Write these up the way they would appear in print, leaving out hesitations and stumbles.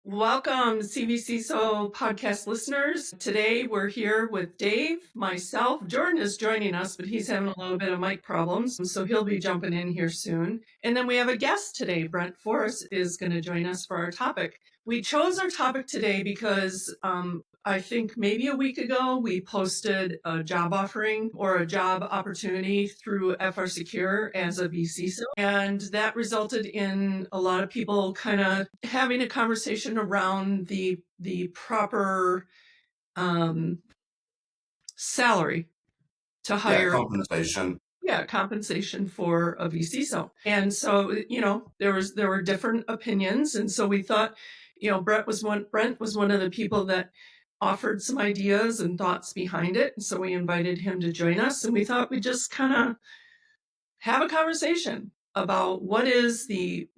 Welcome, CvCISO podcast listeners. Today we're here with Dave, myself. Jordan is joining us, but he's having a little bit of mic problems, so he'll be jumping in here soon. And then we have a guest today. Brent Forrest is going to join us for our topic. We chose our topic today because I think maybe a week ago we posted a job offering or a job opportunity through FR Secure as a vCISO. And that resulted in a lot of people kind of having a conversation around the proper salary to hire. Compensation. Compensation for a vCISO. And so, there were different opinions. And so we thought, Brent was one of the people that offered some ideas and thoughts behind it. And so we invited him to join us, and we thought we'd just kind of have a conversation about what is the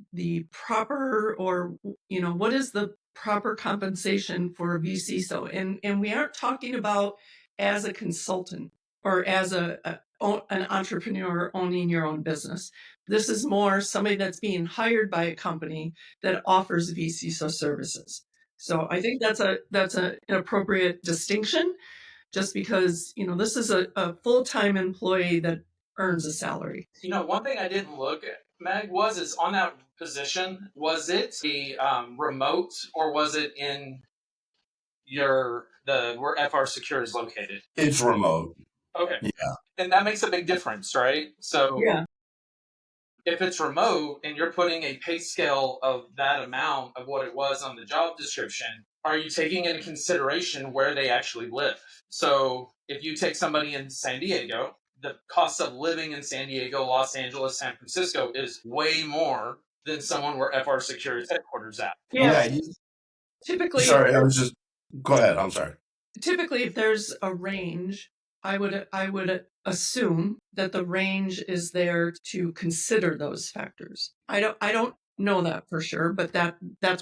proper, or what is the proper compensation for a vCISO. And we aren't talking about as a consultant or as an entrepreneur owning your own business. This is more somebody that's being hired by a company that offers vCISO services. So I think that's an appropriate distinction, just because this is a full-time employee that earns a salary. One thing I didn't look at, Meg, is on that position, was it a remote, or was it in where FR Secure is located? It's remote. Okay. Yeah. And that makes a big difference, right? So Yeah. If it's remote and you're putting a pay scale of that amount of what it was on the job description, are you taking into consideration where they actually live? So if you take somebody in San Diego, the cost of living in San Diego, Los Angeles, San Francisco is way more than someone where FR Secure's headquarters at. Yeah. Typically, sorry, go ahead. I'm sorry. Typically, if there's a range, I would assume that the range is there to consider those factors. I don't know that for sure, but that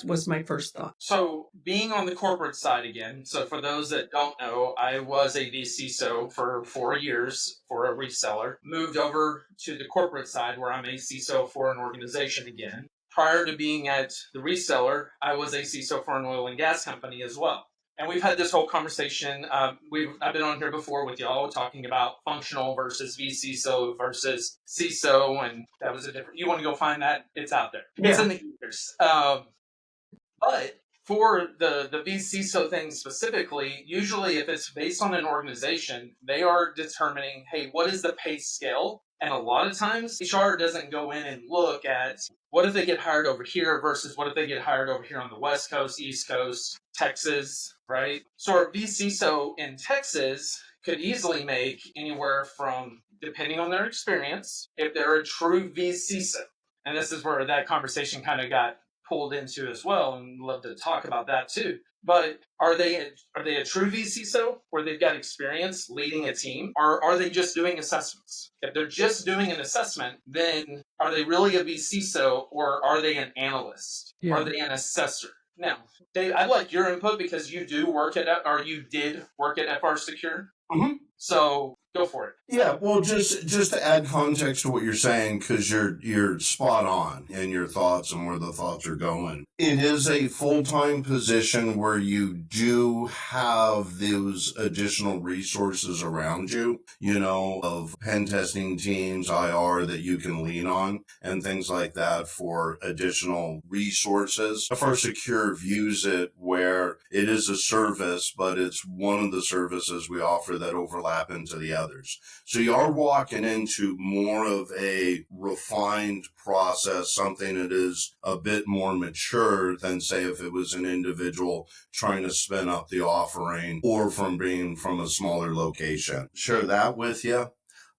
was my first thought. So being on the corporate side again, so for those that don't know, I was a vCISO for 4 years for a reseller, moved over to the corporate side where I'm a CISO for an organization again. Prior to being at the reseller, I was a CISO for an oil and gas company as well. And we've had this whole conversation. I've been on here before with y'all talking about functional versus vCISO versus CISO, and that was a different. You want to go find that? It's out there. Yeah. It's in the ethers. But for the vCISO thing specifically, usually if it's based on an organization, they are determining, hey, what is the pay scale? And a lot of times, HR doesn't go in and look at what if they get hired over here versus what if they get hired over here on the West Coast, East Coast, Texas, right? So a vCISO in Texas could easily make anywhere from, depending on their experience, if they're a true vCISO. And this is where that conversation kind of got pulled into as well, and love to talk about that too. But are they a true vCISO where they've got experience leading a team, or are they just doing assessments? If they're just doing an assessment, then are they really a vCISO, or are they an analyst? Yeah. Are they an assessor? Now, Dave, I'd like your input because you did work at FR Secure. Mm-hmm. So go for it. Yeah, well, just to add context to what you're saying, because you're spot on in your thoughts and where the thoughts are going. It is a full-time position where you do have those additional resources around you, of pen testing teams, IR that you can lean on, and things like that for additional resources. FR Secure views it where it is a service, but it's one of the services we offer that overlap into the others. So you are walking into more of a refined process, something that is a bit more mature than, say, if it was an individual trying to spin up the offering or from being from a smaller location. Share that with you.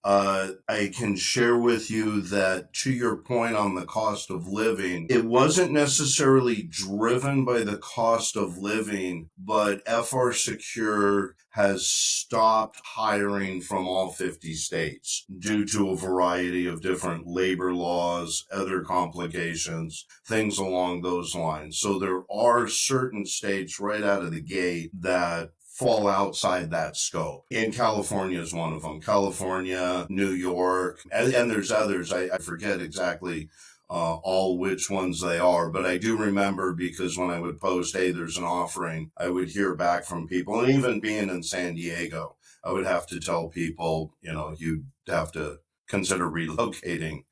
I can share with you that, to your point on the cost of living, it wasn't necessarily driven by the cost of living, but FR Secure has stopped hiring from all 50 states due to a variety of different labor laws, other complications, things along those lines. So there are certain states right out of the gate that fall outside that scope. And California is one of them. California, New York, and there's others. I forget exactly all which ones they are. But I do remember, because when I would post, hey, there's an offering, I would hear back from people. And even being in San Diego, I would have to tell people, you'd have to consider relocating,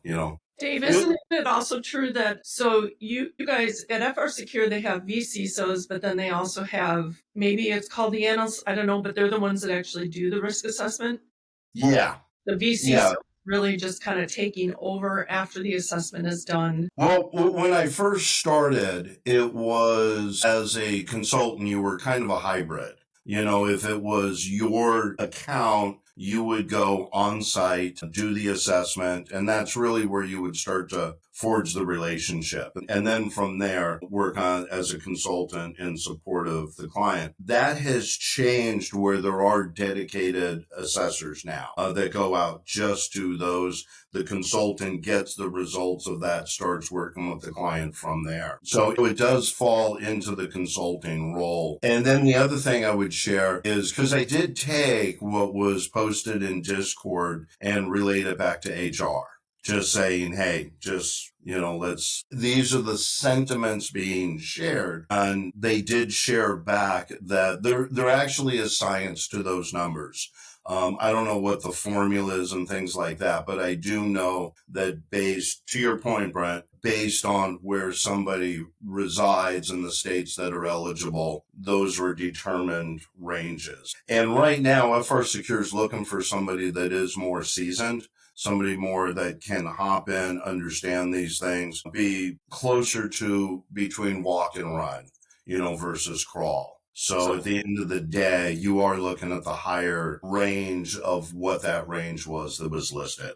you know. Dave, isn't it also true that so you guys at FR Secure, they have vCISOs, but then they also have, maybe it's called the analysts, I don't know, but they're the ones that actually do the risk assessment. Yeah. The vCISO Yeah. really just kind of taking over after the assessment is done. Well, when I first started, it was as a consultant, you were kind of a hybrid. If it was your account, you would go on site, do the assessment, and that's really where you would start to forge the relationship. And then from there, work on as a consultant in support of the client. That has changed, where there are dedicated assessors now that go out just to those. The consultant gets the results of that, starts working with the client from there. So it does fall into the consulting role. And then the other thing I would share is, because I did take what was posted in Discord and relate it back to HR. Just saying, hey, these are the sentiments being shared. And they did share back that there actually is science to those numbers. I don't know what the formula is and things like that, but I do know that, based to your point, Brent, based on where somebody resides in the states that are eligible, those were determined ranges. And right now, FR Secure is looking for somebody that is more seasoned, somebody more that can hop in, understand these things, be closer to between walk and run, versus crawl. So at the end of the day, you are looking at the higher range of what that range was that was listed.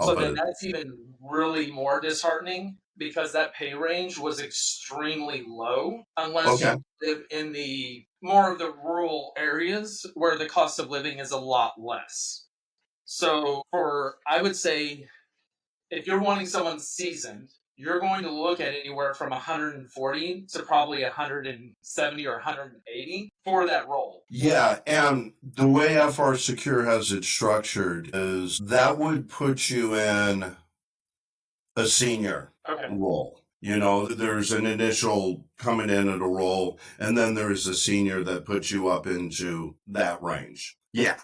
So then that's even really more disheartening, because that pay range was extremely low, unless you live in the more of the rural areas where the cost of living is a lot less. So I would say, if you're wanting someone seasoned, you're going to look at anywhere from 140 to probably 170 or 180 for that role. Yeah, and the way FR Secure has it structured is that would put you in a senior role. There's an initial coming in at a role, and then there is a senior that puts you up into that range. Yeah.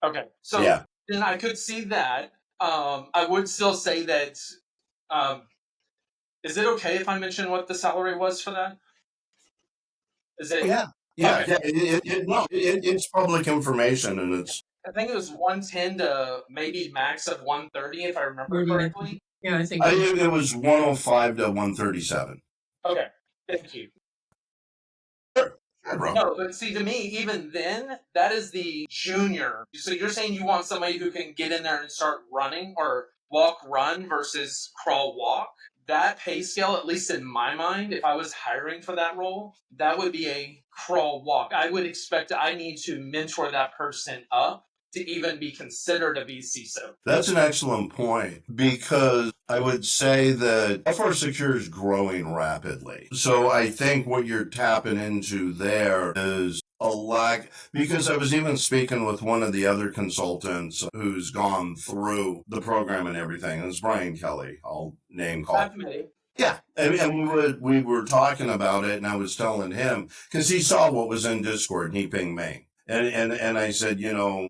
Okay. So then I could see that. I would still say that, is it okay if I mention what the salary was for that? Is it? Yeah. Okay. It's public information, and I think it was 110 to maybe max of 130, if I remember correctly. Yeah, I think it was 105 to 137. Okay, thank you. Sure, no, but see, to me, even then, that is the junior. So you're saying you want somebody who can get in there and start running, or walk, run versus crawl, walk. That pay scale, at least in my mind, if I was hiring for that role, that would be a crawl, walk. I would expect I need to mentor that person up to even be considered a vCISO. That's an excellent point, because I would say that FR Secure is growing rapidly. So I think what you're tapping into there is a lack, because I was even speaking with one of the other consultants who's gone through the program and everything. It's Brian Kelly. I'll name call. Yeah, and we were talking about it, and I was telling him, because he saw what was in Discord, and he pinged me. And I said,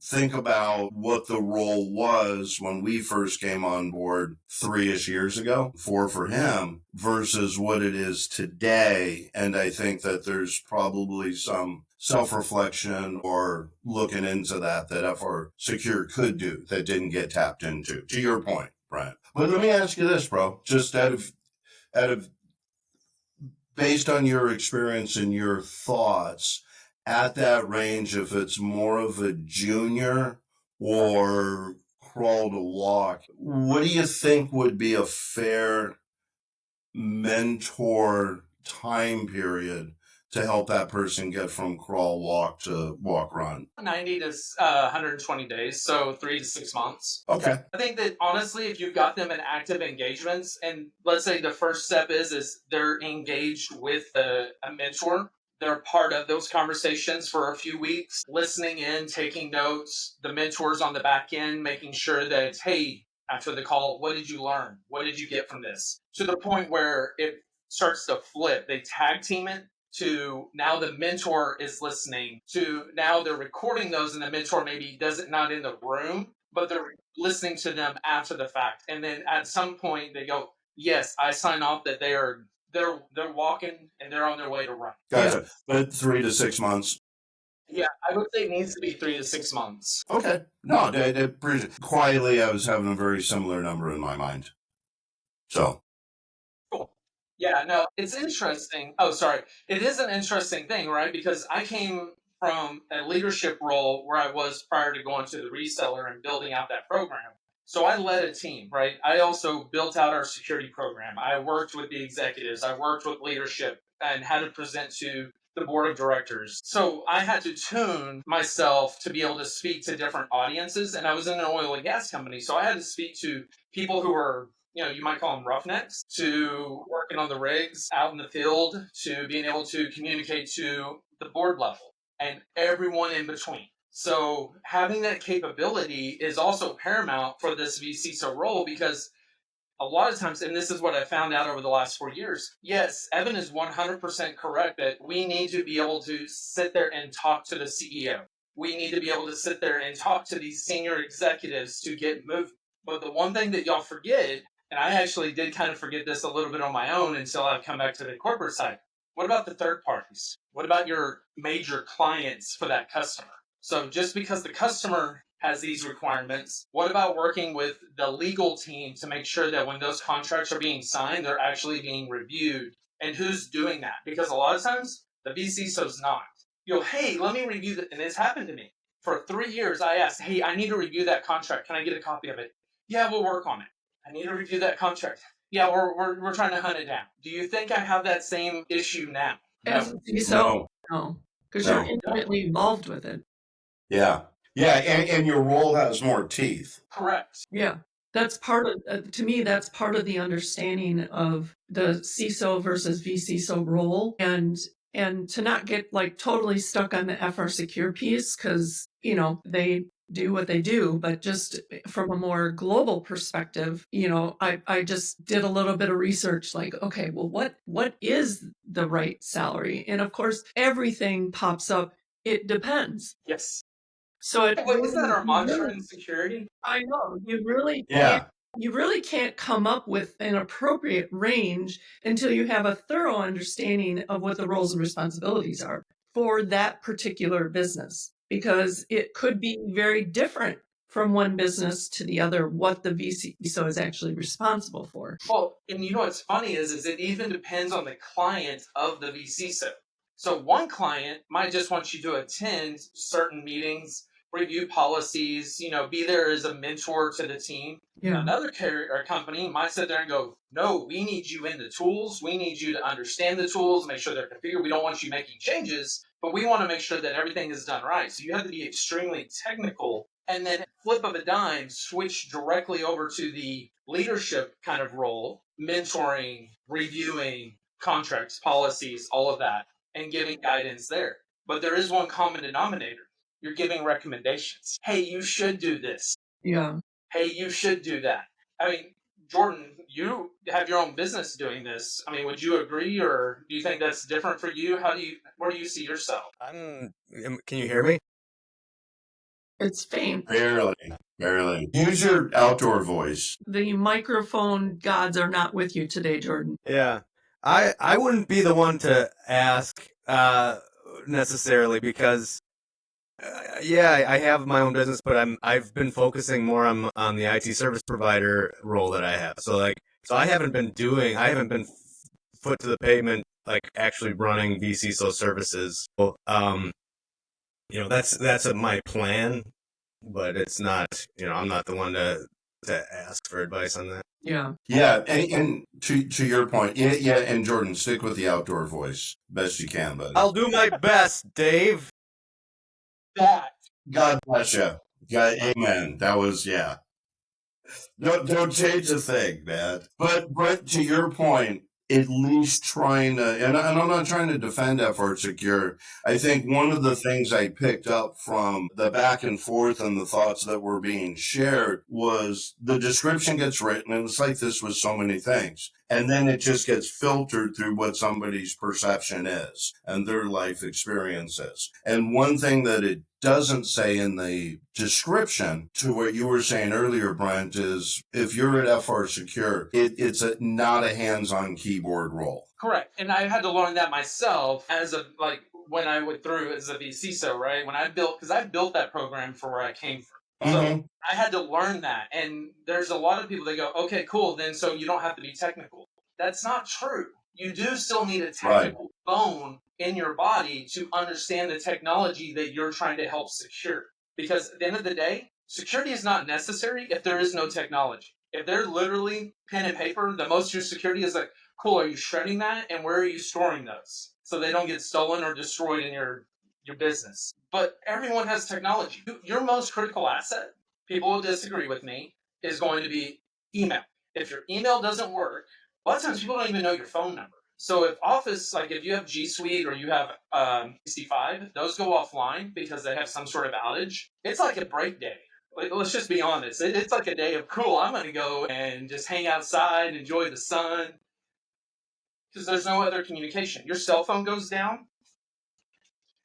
think about what the role was when we first came on board 3-ish years ago, 4 for him, versus what it is today. And I think that there's probably some self-reflection or looking into that FR Secure could do that didn't get tapped into, to your point, Brian. But let me ask you this, bro, just out of based on your experience and your thoughts, at that range, if it's more of a junior or crawl to walk, what do you think would be a fair mentor time period to help that person get from crawl, walk to walk, run? 90 to 120 days, so 3 to 6 months. Okay. I think that, honestly, if you've got them in active engagements, and let's say the first step is they're engaged with a mentor, they're part of those conversations for a few weeks, listening in, taking notes, the mentors on the back end, making sure that, hey, after the call, what did you learn? What did you get from this? To the point where it starts to flip. They tag team it to now the mentor is listening, to now they're recording those and the mentor maybe does it not in the room, but they're listening to them after the fact. And then at some point they go, yes, I sign off that they're walking and they're on their way to run. Gotcha. But 3 to 6 months. Yeah, I would say it needs to be 3 to 6 months. Okay. No, quietly, I was having a very similar number in my mind. So. Cool. Yeah, no, it's interesting. Oh, sorry. It is an interesting thing, right? Because I came from a leadership role where I was prior to going to the reseller and building out that program. So I led a team, right? I also built out our security program. I worked with the executives. I worked with leadership and had to present to the board of directors. So I had to tune myself to be able to speak to different audiences. And I was in an oil and gas company. So I had to speak to people who were, you might call them roughnecks, to working on the rigs out in the field, to being able to communicate to the board level and everyone in between. So having that capability is also paramount for this vCISO role, because a lot of times, and this is what I found out over the last 4 years, yes, Evan is 100% correct that we need to be able to sit there and talk to the CEO. We need to be able to sit there and talk to these senior executives to get moved. But the one thing that y'all forget, and I actually did kind of forget this a little bit on my own until I've come back to the corporate side. What about the third parties? What about your major clients for that customer? So just because the customer has these requirements, what about working with the legal team to make sure that when those contracts are being signed, they're actually being reviewed? And who's doing that? Because a lot of times the vCISO's not. Hey, let me review that. And it's happened to me. For 3 years, I asked, hey, I need to review that contract. Can I get a copy of it? Yeah, we'll work on it. I need to review that contract. Yeah, we're trying to hunt it down. Do you think I have that same issue now? As No. a CISO, No. no, because No. you're intimately involved with it. Yeah. Yeah, and your role has more teeth. Correct. Yeah, that's part of, to me, that's part of the understanding of the CISO versus vCISO role, and to not get like totally stuck on the FR secure piece, because they do what they do, but just from a more global perspective, I just did a little bit of research, like, okay, well, what is the right salary? And of course, everything pops up. It depends. Yes. So it Wait, isn't that our you mantra really, in security? I know Yeah. you really can't come up with an appropriate range until you have a thorough understanding of what the roles and responsibilities are for that particular business, because it could be very different from one business to the other what the vCISO is actually responsible for. Well, and what's funny is it even depends on the client of the vCISO. So one client might just want you to attend certain meetings, review policies, be there as a mentor to the team. Yeah. Another carrier or company might sit there and go, no, we need you in the tools. We need you to understand the tools, make sure they're configured. We don't want you making changes, but we want to make sure that everything is done right. So you have to be extremely technical, and then flip of a dime, switch directly over to the leadership kind of role, mentoring, reviewing contracts, policies, all of that, and giving guidance there. But there is one common denominator. You're giving recommendations. Hey, you should do this. Yeah. Hey, you should do that. I mean, Jordan, you have your own business doing this. I mean, would you agree, or do you think that's different for you? Where do you see yourself? Can you hear me? It's faint. Barely. Use your outdoor voice. The microphone gods are not with you today, Jordan. Yeah. I wouldn't be the one to ask necessarily, because I have my own business, but I've been focusing more on the IT service provider role that I have. So I haven't been foot to the pavement, like actually running vCISO services. That's my plan, but it's not, I'm not the one to ask for advice on that. Yeah. Yeah, and to your point, yeah, and Jordan, stick with the outdoor voice best you can, buddy. I'll do my best, Dave. God bless you. God, amen. That was, yeah. Don't change a thing, man. But to your point, at least trying to, and I'm not trying to defend FR Secure. I think one of the things I picked up from the back and forth and the thoughts that were being shared was the description gets written, and it's like this with so many things. And then it just gets filtered through what somebody's perception is and their life experiences. And one thing that it doesn't say in the description to what you were saying earlier, Brent, is if you're at FR Secure, it's not a hands-on keyboard role. Correct. And I had to learn that myself when I went through as a vCISO, right? When I built that program for where I came from. So I had to learn that. And there's a lot of people that go, okay, cool, then so you don't have to be technical. That's not true. You do still need a technical bone in your body to understand the technology that you're trying to help secure. Because at the end of the day, security is not necessary if there is no technology. If they're literally pen and paper, the most of your security is like, cool, are you shredding that? And where are you storing those? So they don't get stolen or destroyed in your business. But everyone has technology. Your most critical asset, people will disagree with me, is going to be email. If your email doesn't work, a lot of times people don't even know your phone number. So if Office, like if you have G Suite or you have 65, those go offline because they have some sort of outage. It's like a break day. Like, let's just be honest. It's like a day of, cool, I'm going to go and just hang outside, enjoy the sun, because there's no other communication. Your cell phone goes down.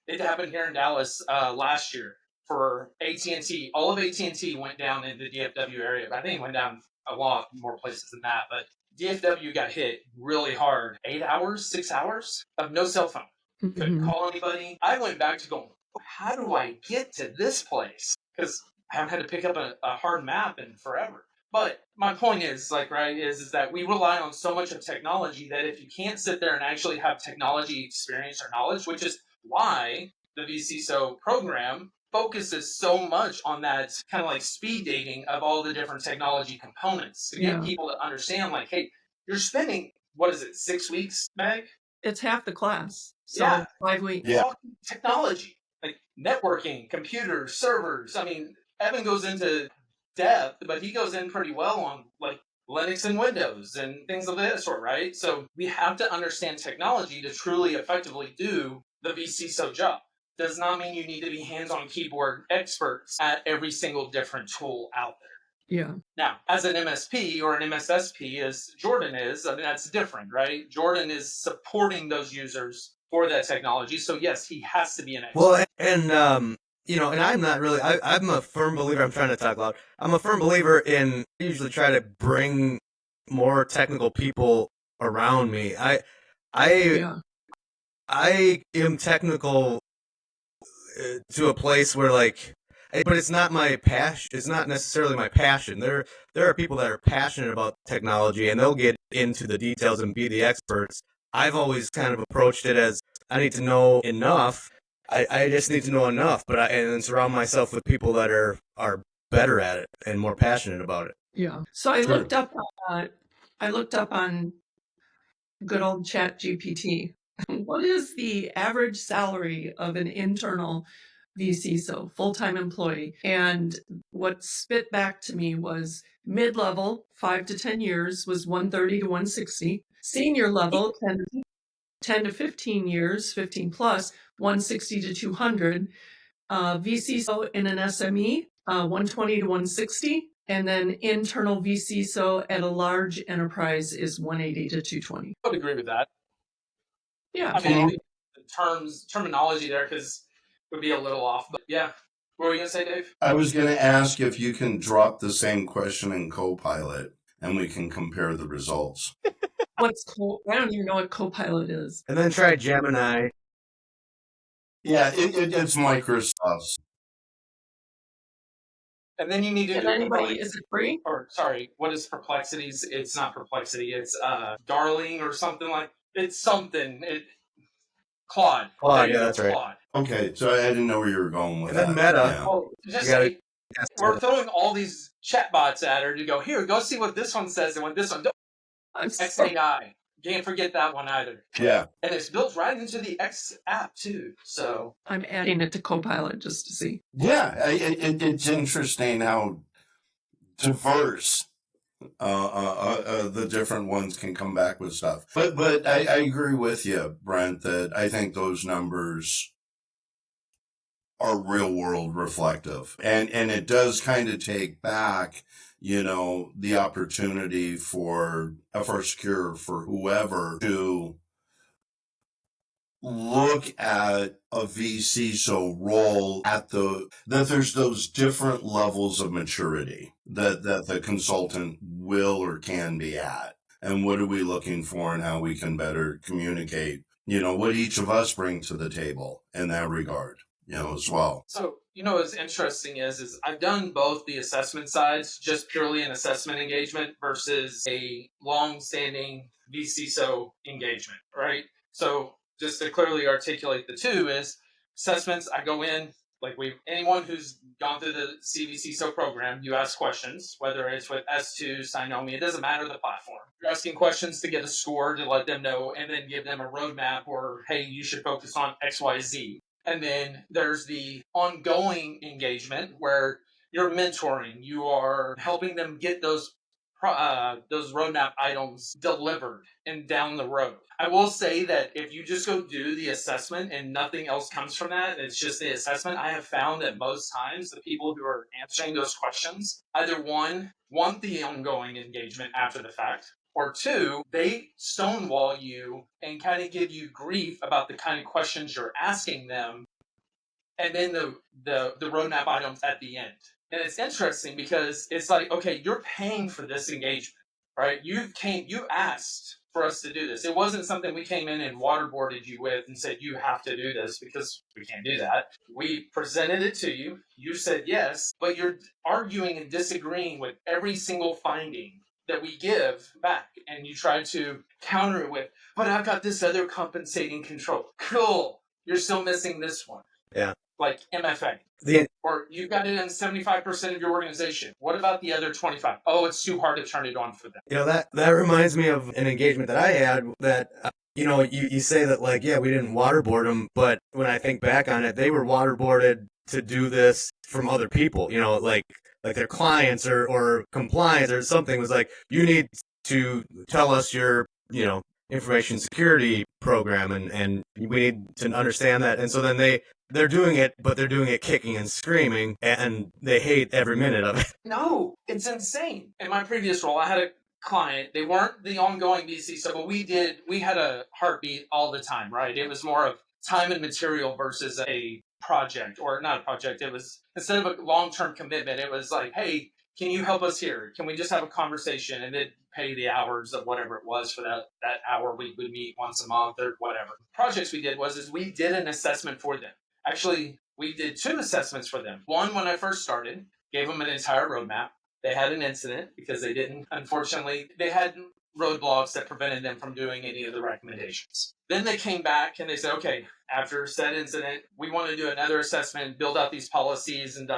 It happened here in Dallas last year for AT&T. All of AT&T went down in the DFW area. I think it went down a lot more places than that. But DFW got hit really hard. 8 hours, 6 hours of no cell phone. Couldn't call anybody. I went back to going, how do I get to this place? Because I haven't had to pick up a hard map in forever. But my point is, is that we rely on so much of technology that if you can't sit there and actually have technology experience or knowledge, which is why the vCISO program focuses so much on that kind of like speed dating of all the different technology components to get people to understand, like, hey, you're spending, 6 weeks, Meg? It's half the class. So 5 weeks. Yeah. Technology, like networking, computers, servers. I mean, Evan goes into depth, but he goes in pretty well on like Linux and Windows and things of that sort, right? So we have to understand technology to truly effectively do the vCISO job. Does not mean you need to be hands-on keyboard experts at every single different tool out there. Yeah. Now, as an MSP or an MSSP, as Jordan is, I mean, that's different, right? Jordan is supporting those users for that technology. So yes, he has to be an expert. Well, and I'm not really, I'm a firm believer, I'm trying to talk loud. I'm a firm believer in, I usually try to bring more technical people around me. I am technical to a place where but it's not my passion. It's not necessarily my passion. There are people that are passionate about technology and they'll get into the details and be the experts. I've always kind of approached it as I need to know enough. I just need to know enough, and surround myself with people that are better at it and more passionate about it. Yeah. So I looked up on good old Chat GPT. What is the average salary of an internal vCISO, full-time employee? And what spit back to me was mid-level, 5 to 10 years, was 130 to 160. Senior level, 10 to 15 years, 15 plus, 160 to 200. vCISO in an SME, 120 to 160. And then internal vCISO at a large enterprise is 180 to 220. I would agree with that. Yeah. I mean, the terminology there would be a little off. But yeah. What were you going to say, Dave? I was going to ask if you can drop the same question in Copilot and we can compare the results. I don't even know what Copilot is. And then try Gemini. Yeah, it's Microsoft's. And then you need to Is it free? Or sorry, what is Perplexities? It's not Perplexity. It's Darling or something like. It's something. Claude. Claude, yeah, that's right. Claude. Okay, so I didn't know where you were going with that. And that. then Meta. Yeah. Oh, we're throwing all these chatbots at her to go, here, go see what this one says and what this one does. XAI. Can't forget that one either. Yeah. And it's built right into the X app, too. So I'm adding it to Copilot just to see. Yeah, it's interesting how diverse The different ones can come back with stuff. But I agree with you, Brent, that I think those numbers are real world reflective. And it does kind of take back, the opportunity for FR Secure, for whoever, to look at a vCISO role that there's those different levels of maturity that the consultant will or can be at. And what are we looking for, and how we can better communicate, what each of us bring to the table in that regard, as well. So, what's interesting is I've done both the assessment sides, just purely an assessment engagement versus a long-standing vCISO engagement, right? So just to clearly articulate the two is assessments, I go in, like anyone who's gone through the CvCISO program, you ask questions, whether it's with S2, Synomi, it doesn't matter the platform. You're asking questions to get a score to let them know, and then give them a roadmap, or, hey, you should focus on XYZ. And then there's the ongoing engagement where you're mentoring, you are helping them get those roadmap items delivered and down the road. I will say that if you just go do the assessment and nothing else comes from that, it's just the assessment, I have found that most times the people who are answering those questions either one, want the ongoing engagement after the fact, or two, they stonewall you and kind of give you grief about the kind of questions you're asking them, and then the roadmap items at the end. And it's interesting because it's like, okay, you're paying for this engagement, right? You asked for us to do this. It wasn't something we came in and waterboarded you with and said, you have to do this, because we can't do that. We presented it to you. You said yes, but you're arguing and disagreeing with every single finding that we give back. And you try to counter it with, but I've got this other compensating control. Cool. You're still missing this one. Yeah. Like MFA. Or you've got it in 75% of your organization. What about the other 25? Oh, it's too hard to turn it on for them. That reminds me of an engagement that I had that, you say that, like, yeah, we didn't waterboard them, but when I think back on it, they were waterboarded to do this from other people, like their clients or compliance or something was like, you need to tell us your, information security program, and we need to understand that. And so then they're doing it, but they're doing it kicking and screaming, and they hate every minute of it. No, it's insane. In my previous role, I had a client. They weren't the ongoing vCISO, but we had a heartbeat all the time, right? It was more of time and material versus a project, or not a project. It was, instead of a long-term commitment, it was like, hey, can you help us here? Can we just have a conversation, and then pay the hours of whatever it was for that hour we would meet once a month or whatever. Projects we did was we did an assessment for them. Actually, we did 2 assessments for them. One, when I first started, gave them an entire roadmap. They had an incident because unfortunately, they had roadblocks that prevented them from doing any of the recommendations. Then they came back and they said, okay, after said incident, we want to do another assessment, build out these policies and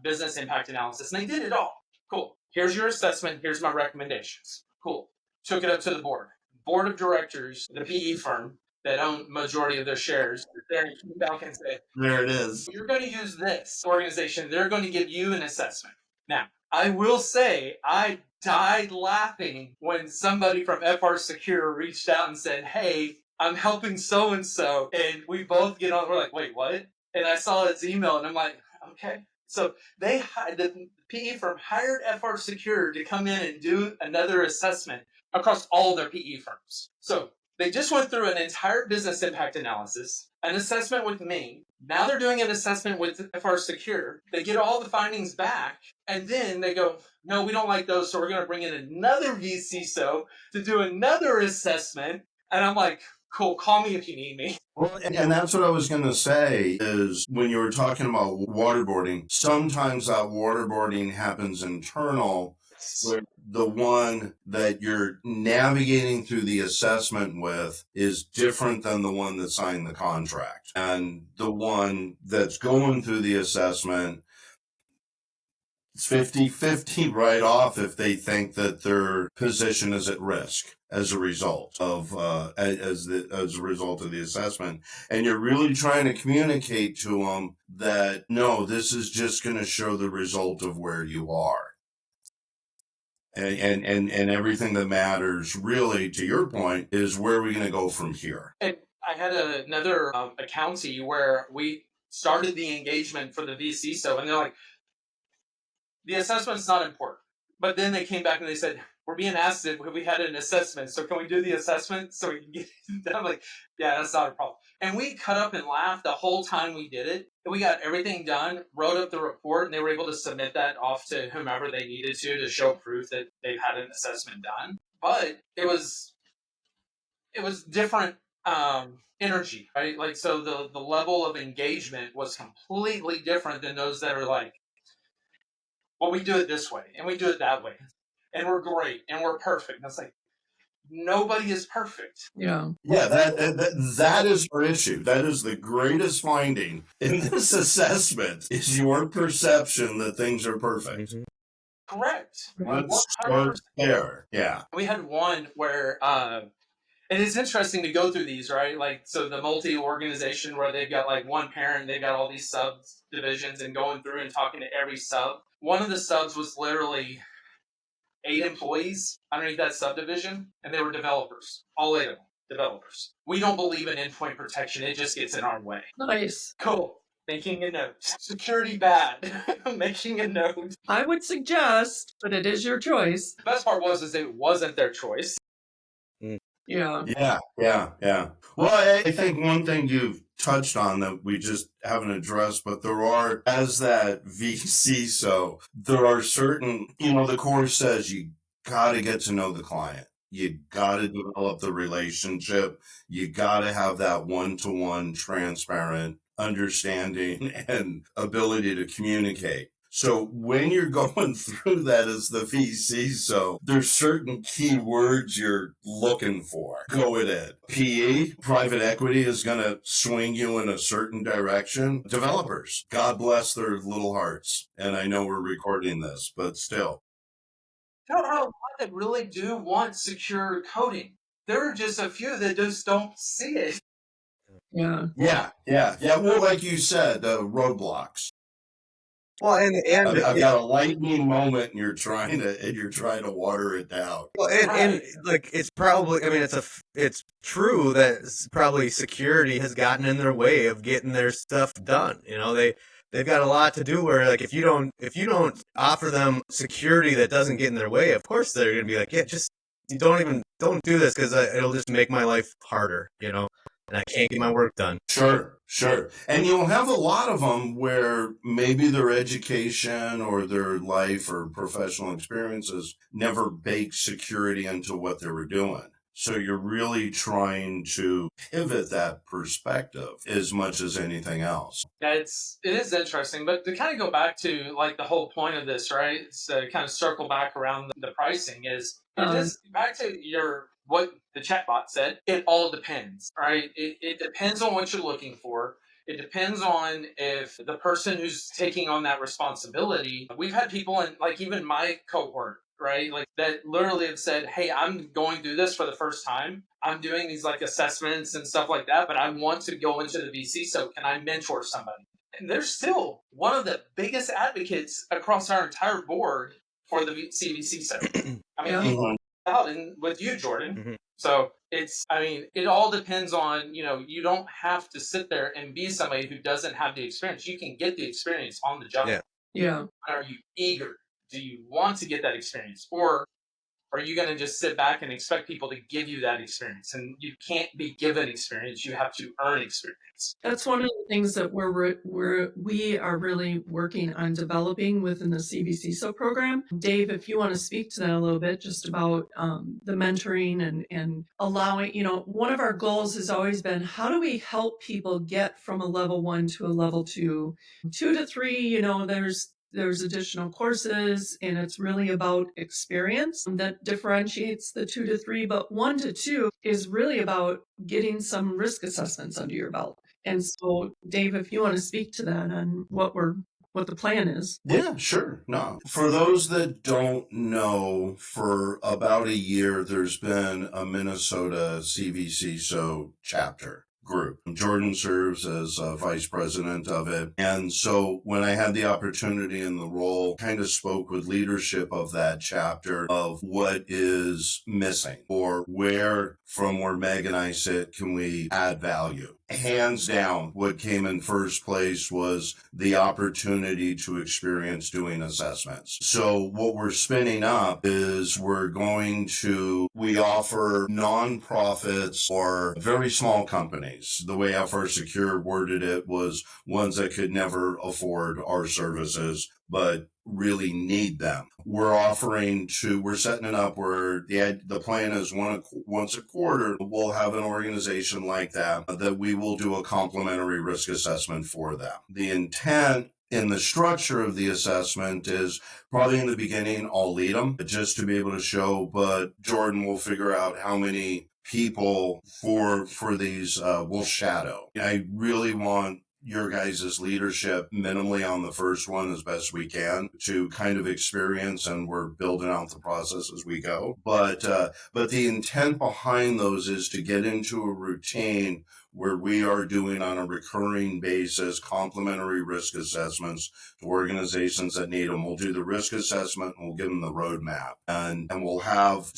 business impact analysis. And they did it all. Cool. Here's your assessment. Here's my recommendations. Cool. Took it up to the board. Board of directors, the PE firm that own majority of their shares, they're going to come back and say, there it is. You're going to use this organization. They're going to give you an assessment. Now, I will say I died laughing when somebody from FR Secure reached out and said, hey, I'm helping so-and-so. And we both get on. We're like, wait, what? And I saw his email and I'm like, okay. So the PE firm hired FR Secure to come in and do another assessment across all their PE firms. So they just went through an entire business impact analysis, an assessment with me. Now they're doing an assessment with FR Secure. They get all the findings back, and then they go, no, we don't like those, so we're going to bring in another vCISO to do another assessment. And I'm like, cool, call me if you need me. Well, and that's what I was going to say is when you were talking about waterboarding, sometimes that waterboarding happens internal, where the one that you're navigating through the assessment with is different than the one that signed the contract. And the one that's going through the assessment, it's 50-50 right off if they think that their position is at risk as a result of as a result of the assessment. And you're really trying to communicate to them that no, this is just going to show the result of where you are. And everything that matters, really, to your point, is where are we going to go from here? And I had another accountie where we started the engagement for the vCISO, and they're like, the assessment's not important. But then they came back and they said, we're being asked if we had an assessment, so can we do the assessment so we can get it done? I'm like, yeah, that's not a problem. And we cut up and laughed the whole time we did it. And we got everything done, wrote up the report, and they were able to submit that off to whomever they needed to show proof that they've had an assessment done. But it was different energy, right? Like, so the level of engagement was completely different than those that are like, well, we do it this way and we do it that way, and we're great and we're perfect. And it's like, nobody is perfect. Yeah. Yeah, that is our issue. That is the greatest finding in this assessment is your perception that things are perfect. Correct. Let's start there. Yeah. We had one where, and it's interesting to go through these, right? Like, so the multi-organization where they've got like one parent, they've got all these subdivisions, and going through and talking to every sub. One of the subs was literally 8 employees underneath that subdivision, and they were developers. All 8 of them, developers. We don't believe in endpoint protection. It just gets in our way. Nice. Cool. Making a note. Security bad. Making a note. I would suggest, but it is your choice. The best part was it wasn't their choice. Yeah. Yeah. Well, I think one thing you've touched on that we just haven't addressed, but there are, as that vCISO, there are certain, the course says you got to get to know the client. You got to develop the relationship. You got to have that one-to-one transparent understanding and ability to communicate. So when you're going through that as the vCISO, there's certain key words you're looking for. Go with it. PE, private equity, is going to swing you in a certain direction. Developers, God bless their little hearts. And I know we're recording this, but still. There are a lot that really do want secure coding. There are just a few that just don't see it. Yeah. Well, like you said, roadblocks. Well, and I've got a lightning moment, and you're trying to water it down. Well, and like it's probably, I mean, it's true that probably security has gotten in their way of getting their stuff done. They've got a lot to do where, like, if you don't offer them security that doesn't get in their way, of course they're gonna be like, yeah, just don't do this because it'll just make my life harder, and I can't get my work done. Sure. And you'll have a lot of them where maybe their education or their life or professional experiences never baked security into what they were doing. So you're really trying to pivot that perspective as much as anything else. Yeah, it is interesting, but to kind of go back to like the whole point of this, right? It's to kind of circle back around the pricing is just back to what the chatbot said. It all depends, right? It depends on what you're looking for. It depends on if the person who's taking on that responsibility. We've had people in, like, even my cohort, right? Like, that literally have said, hey, I'm going through this for the first time. I'm doing these like assessments and stuff like that, but I want to go into the vCISO. Can I mentor somebody? And they're still one of the biggest advocates across our entire board for the CvCISO. I mean, out in with you, Jordan. Mm-hmm. So it all depends on, you don't have to sit there and be somebody who doesn't have the experience. You can get the experience on the job. Yeah. Are you eager? Do you want to get that experience? Or are you going to just sit back and expect people to give you that experience? And you can't be given experience. You have to earn experience. That's one of the things that we are really working on developing within the CvCISO program. Dave, if you want to speak to that a little bit, just about the mentoring and allowing, one of our goals has always been, how do we help people get from a level 1 to a level 2, 2 to 3, there's additional courses, and it's really about experience that differentiates the 2 to 3. But 1 to 2 is really about getting some risk assessments under your belt. And so, Dave, if you want to speak to that and what the plan is. Yeah, sure. No. For those that don't know, for about a year, there's been a Minnesota CvCISO chapter. group. Jordan serves as vice president of it. And so when I had the opportunity in the role, kind of spoke with leadership of that chapter of what is missing or where, from where Meg and I sit, can we add value. Hands down, what came in first place was the opportunity to experience doing assessments. So what we're spinning up is we offer nonprofits or very small companies. The way FR Secure worded it was ones that could never afford our services, but really need them. We're setting it up where the plan is once a quarter, we'll have an organization like that we will do a complimentary risk assessment for them. The intent in the structure of the assessment is probably in the beginning, I'll lead them just to be able to show, but Jordan will figure out how many people for these will shadow. I really want your guys' leadership minimally on the first one as best we can to kind of experience, and we're building out the process as we go. But the intent behind those is to get into a routine where we are doing on a recurring basis complimentary risk assessments to organizations that need them. We'll do the risk assessment and we'll give them the roadmap, and we'll have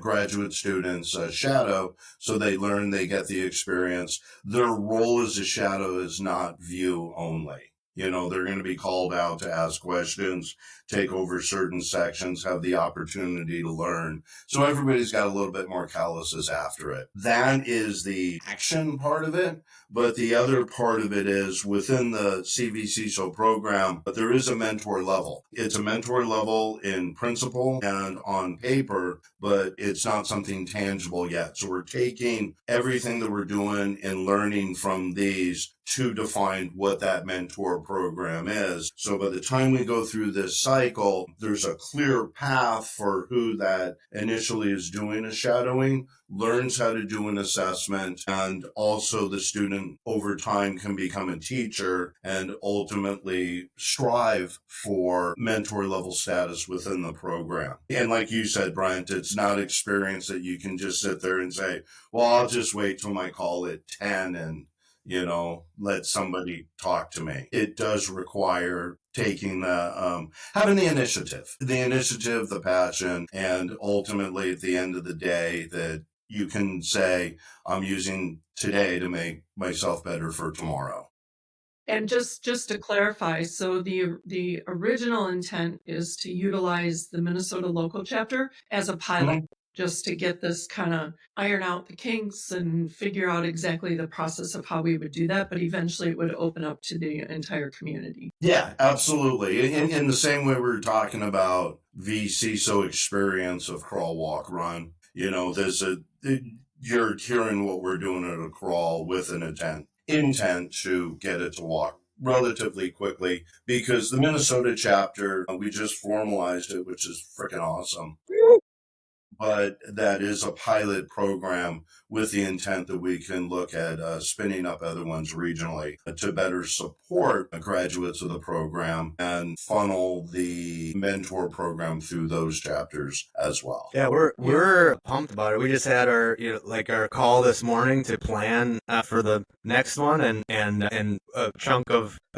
graduate students shadow, so they learn, they get the experience. Their role as a shadow is not view only. They're going to be called out to ask questions, take over certain sections, have the opportunity to learn. So everybody's got a little bit more calluses after it. That is the action part of it. But the other part of it is within the CvCISO program, there is a mentor level. It's a mentor level in principle and on paper, but it's not something tangible yet. So we're taking everything that we're doing and learning from these to define what that mentor program is. So by the time we go through this cycle, there's a clear path for who that initially is doing a shadowing, learns how to do an assessment, and also the student over time can become a teacher and ultimately strive for mentor level status within the program. And like you said, Bryant, it's not experience that you can just sit there and say, well, I'll just wait till my call at 10 and let somebody talk to me. It does require taking having the initiative, the passion, and ultimately at the end of the day that you can say, I'm using today to make myself better for tomorrow. And just to clarify, so the original intent is to utilize the Minnesota local chapter as a pilot. Just to get this kind of iron out the kinks and figure out exactly the process of how we would do that. But eventually it would open up to the entire community. Yeah, absolutely. In the same way we were talking about vCISO experience of crawl, walk, run, you're hearing what we're doing at a crawl with an intent to get it to walk relatively quickly, because the Minnesota chapter, we just formalized it, which is freaking awesome. But that is a pilot program with the intent that we can look at spinning up other ones regionally to better support graduates of the program and funnel the mentor program through those chapters as well. Yeah, we're pumped about it. We just had our our call this morning to plan for the next one, and a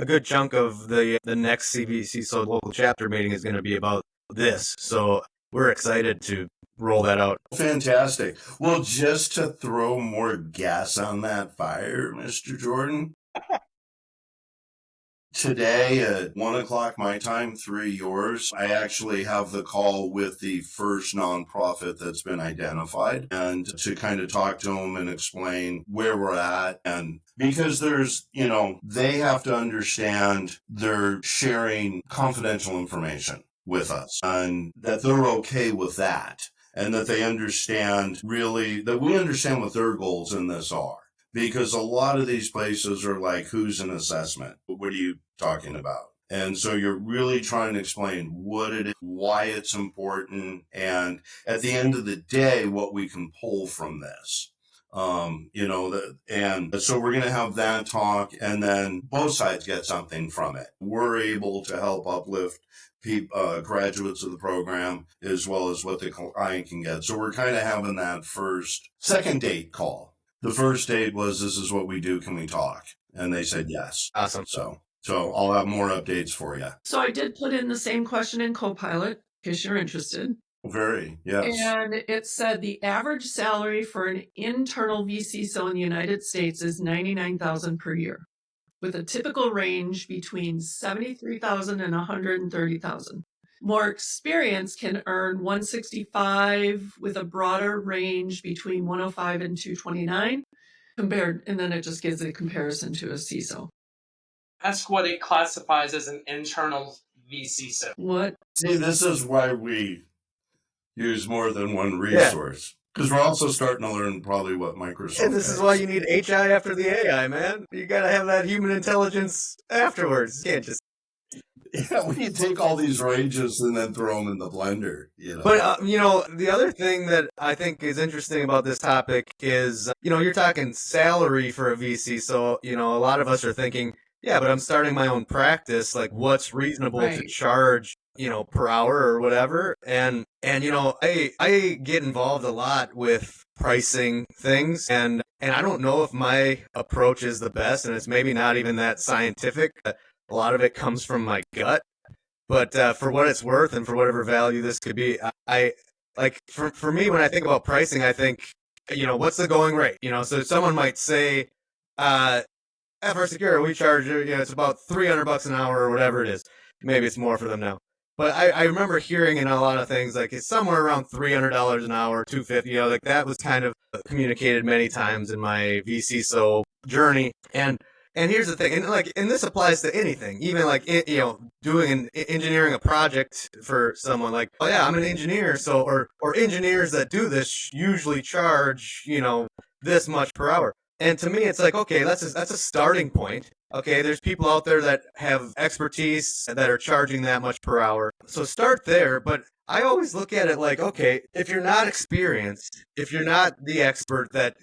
good chunk of the next CvCISO local chapter meeting is going to be about this. So we're excited to roll that out. Fantastic. Well, just to throw more gas on that fire, Mr. Jordan, today at 1:00 my time, 3 yours, I actually have the call with the first nonprofit that's been identified, and to kind of talk to them and explain where we're at. And because they have to understand they're sharing confidential information with us and that they're okay with that. And that they understand that we understand what their goals in this are. Because a lot of these places are like, who's an assessment? What are you talking about? And so you're really trying to explain what it is, why it's important, and at the end of the day, what we can pull from this. And so we're going to have that talk, and then both sides get something from it. We're able to help uplift graduates of the program as well as what the client can get. So we're kind of having that second date call The first date was, this is what we do. Can we talk? And they said yes. Awesome. So I'll have more updates for you. So I did put in the same question in Copilot, in case you're interested. Very, yes. And it said the average salary for an internal vCISO in the United States is $99,000 per year, with a typical range between $73,000 and $130,000. More experience can earn $165,000 with a broader range between $105,000 and $229,000 compared, and then it just gives a comparison to a CISO. That's what it classifies as an internal vCISO. What? See, this is why we use more than one resource. Because we're also starting to learn probably what Microsoft And this is why you need HI after the AI, man. You gotta have that human intelligence afterwards. You can't just. Yeah, when you take all these ranges and then throw them in the blender, you know. But, the other thing that I think is interesting about this topic is, you're talking salary for a VC. So, a lot of us are thinking, yeah, but I'm starting my own practice. Like, what's reasonable to Right. charge, per hour or whatever? And I get involved a lot with pricing things. And I don't know if my approach is the best. And it's maybe not even that scientific. A lot of it comes from my gut, but for what it's worth and for whatever value this could be, I like for me when I think about pricing, I think what's the going rate? So someone might say, FR Secure, we charge it's about $300 an hour or whatever it is. Maybe it's more for them now. But I remember hearing in a lot of things like it's somewhere around $300 an hour, $250. Like that was kind of communicated many times in my vCISO journey. And here's the thing, and this applies to anything, even doing engineering a project for someone. Like, oh yeah, I'm an engineer, so or engineers that do this usually charge this much per hour. And to me, it's like, okay, that's a starting point. Okay, there's people out there that have expertise that are charging that much per hour, so start there. But I always look at it like, okay, if you're not experienced, if you're not the expert that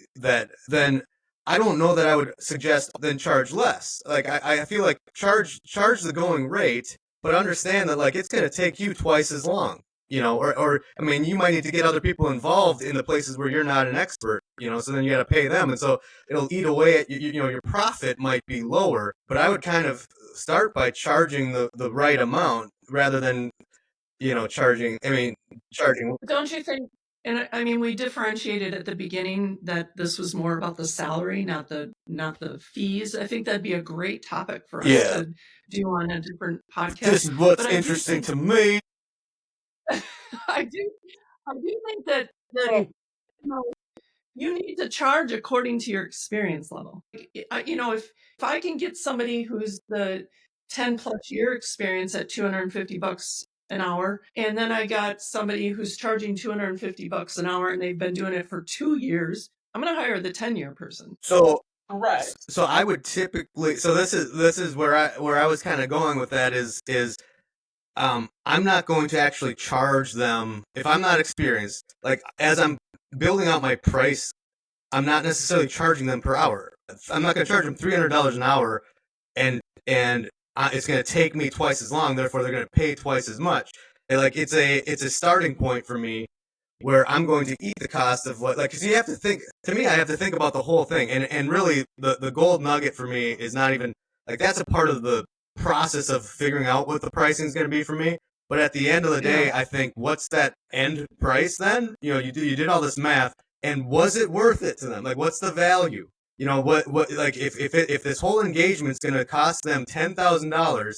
then I don't know that I would suggest then charge less. Like I feel like charge the going rate, but understand that like it's going to take you twice as long, or I mean, you might need to get other people involved in the places where you're not an expert, so then you got to pay them. And so it'll eat away at, your profit might be lower, but I would kind of start by charging the right amount rather than, charging. Don't you think? And I mean, we differentiated at the beginning that this was more about the salary, not the fees. I think that'd be a great topic for us to do on a different podcast. This is what's But I do interesting think- to me. I do think that you need to charge according to your experience level. If I can get somebody who's the 10 plus year experience at $250 an hour, and then I got somebody who's charging $250 an hour and they've been doing it for 2 years, I'm going to hire the 10-year person. So Correct. So I would typically. So this is where I was kind of going with that is I'm not going to actually charge them if I'm not experienced. Like as I'm building out my price, I'm not necessarily charging them per hour. I'm not going to charge them $300 an hour, and it's going to take me twice as long. Therefore, they're going to pay twice as much. And like it's a starting point for me where I'm going to eat the cost of what, like, because you have to think, to me, I have to think about the whole thing. And really, the gold nugget for me is not even, like, that's a part of the process of figuring out what the pricing is going to be for me. But at the end of the day, I think, what's that end price then? You did all this math, and was it worth it to them? Like, what's the value? What like, if this whole engagement's going to cost them $10,000,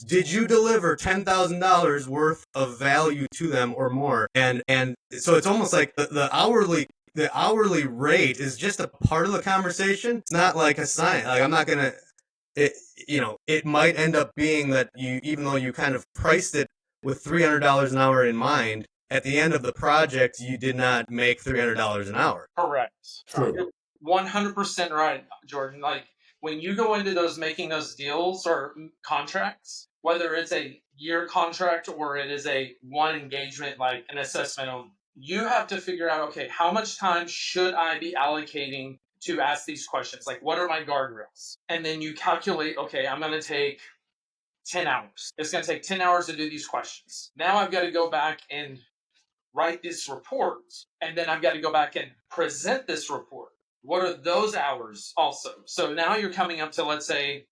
did you deliver $10,000 worth of value to them or more? And so it's almost like the hourly rate is just a part of the conversation. It's not like a science. Like I'm not gonna. It might end up being that even though you kind of priced it with $300 an hour in mind, at the end of the project you did not make $300 an hour. Correct. True. 100% right, Jordan. Like when you go into making those deals or contracts, whether it's a year contract or it is a one engagement, like an assessment, you have to figure out, okay, how much time should I be allocating to ask these questions? Like, what are my guardrails? And then you calculate, okay, I'm going to take 10 hours. It's going to take 10 hours to do these questions. Now I've got to go back and write this report, and then I've got to go back and present this report. What are those hours also? So now you're coming up to, let's say,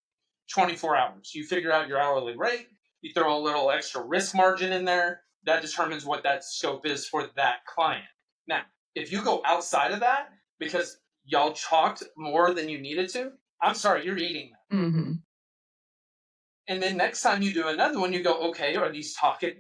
24 hours. You figure out your hourly rate, you throw a little extra risk margin in there. That determines what that scope is for that client. Now, if you go outside of that because y'all chalked more than you needed to, I'm sorry, you're eating that. Mm-hmm. And then next time you do another one, you go, okay, are these talking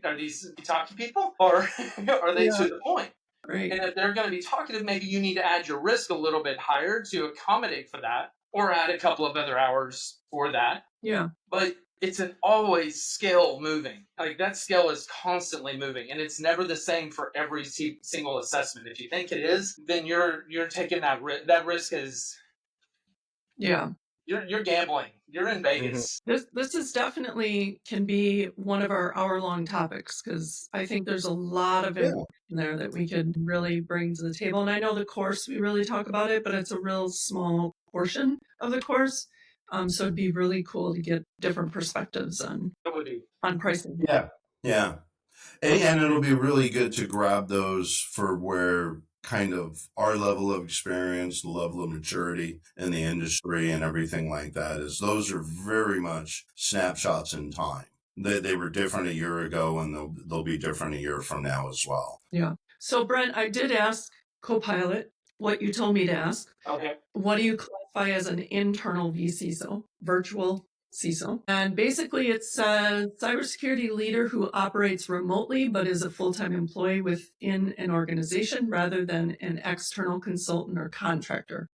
people, or are they to the point? Right. And if they're going to be talkative, maybe you need to add your risk a little bit higher to accommodate for that, or add a couple of other hours for that. Yeah. But it's an always scale moving. Like that scale is constantly moving, and it's never the same for every single assessment. If you think it is, then you're taking that risk. That risk is you're gambling. You're in Vegas. This is definitely can be one of our hour-long topics because I think there's a lot of information there that we could really bring to the table. And I know the course, we really talk about it, but it's a real small portion of the course. So it'd be really cool to get different perspectives on pricing. Yeah. And it'll be really good to grab those for where kind of our level of experience, the level of maturity in the industry and everything like that is those are very much snapshots in time. They were different a year ago and they'll be different a year from now as well. Yeah. So Brent, I did ask Copilot what you told me to ask. Okay. What do you classify as an internal vCISO, virtual CISO? And basically it's a cybersecurity leader who operates remotely but is a full-time employee within an organization rather than an external consultant or contractor.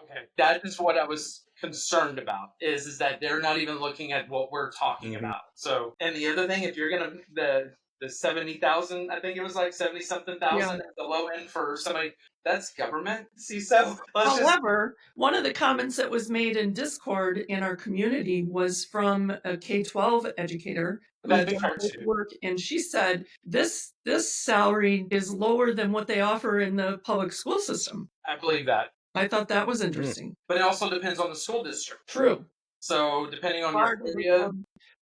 Okay. That is what I was concerned about is that they're not even looking at what we're talking about. So, and the other thing, if you're going to, the 70,000, I think it was like 70 something thousand at the low end for somebody, that's government CISO. However, one of the comments that was made in Discord in our community was from a K-12 educator who That'd be does fair this too. work, and she said this salary is lower than what they offer in the public school system. I believe that. I thought that was interesting. But it also depends on the school district. True. So depending on your area,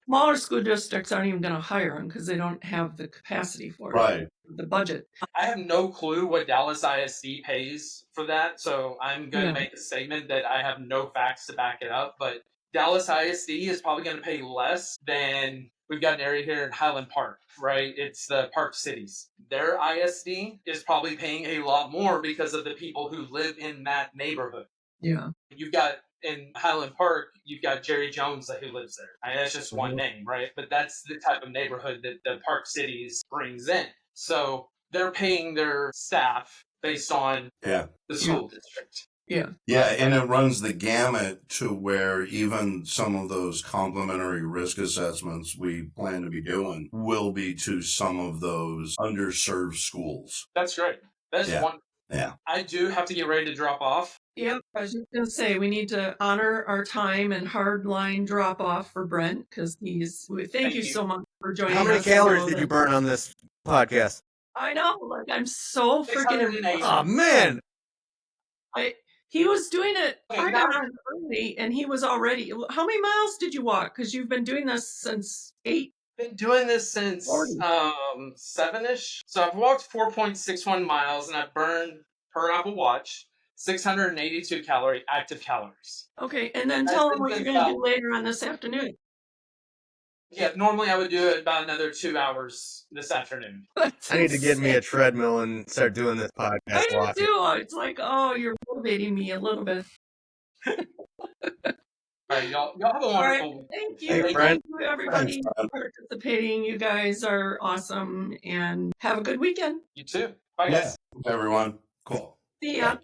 smaller school districts aren't even going to hire them because they don't have the capacity for it. Right. The budget. I have no clue what Dallas ISD pays for that, so I'm going to make a statement that I have no facts to back it up, but Dallas ISD is probably going to pay less than we've got an area here in Highland Park, right? It's the Park Cities. Their ISD is probably paying a lot more because of the people who live in that neighborhood. Yeah. You've got in Highland Park, you've got Jerry Jones who lives there. I mean, that's just one name, right? But that's the type of neighborhood that the Park Cities brings in. So they're paying their staff based on the school district. Yeah, and it runs the gamut to where even some of those complementary risk assessments we plan to be doing will be to some of those underserved schools. That's great. That's one. Yeah. I do have to get ready to drop off. Yep, I was just going to say we need to honor our time and hard line drop off for Brent because thank you so much for joining us. How many calories did you burn on this podcast? I know, like I'm so freaking. Oh man! He was doing it. I got on early, and he was already. How many miles did you walk? Because you've been doing this since 8. Been doing this since 7ish. So I've walked 4.61 miles, and I've burned per Apple Watch 682 active calories. Okay, and then tell him what you're going to do later on this afternoon. Yeah, normally I would do it about another 2 hours this afternoon. I need to get me a treadmill and start doing this podcast. I do too. It's like, oh, you're motivating me a little bit. All right, y'all have a wonderful week. Thank you. Hey, Thank you, everybody, for participating. You guys are awesome, and have a good weekend. You too. Bye, guys. Yeah, everyone. Cool. See ya.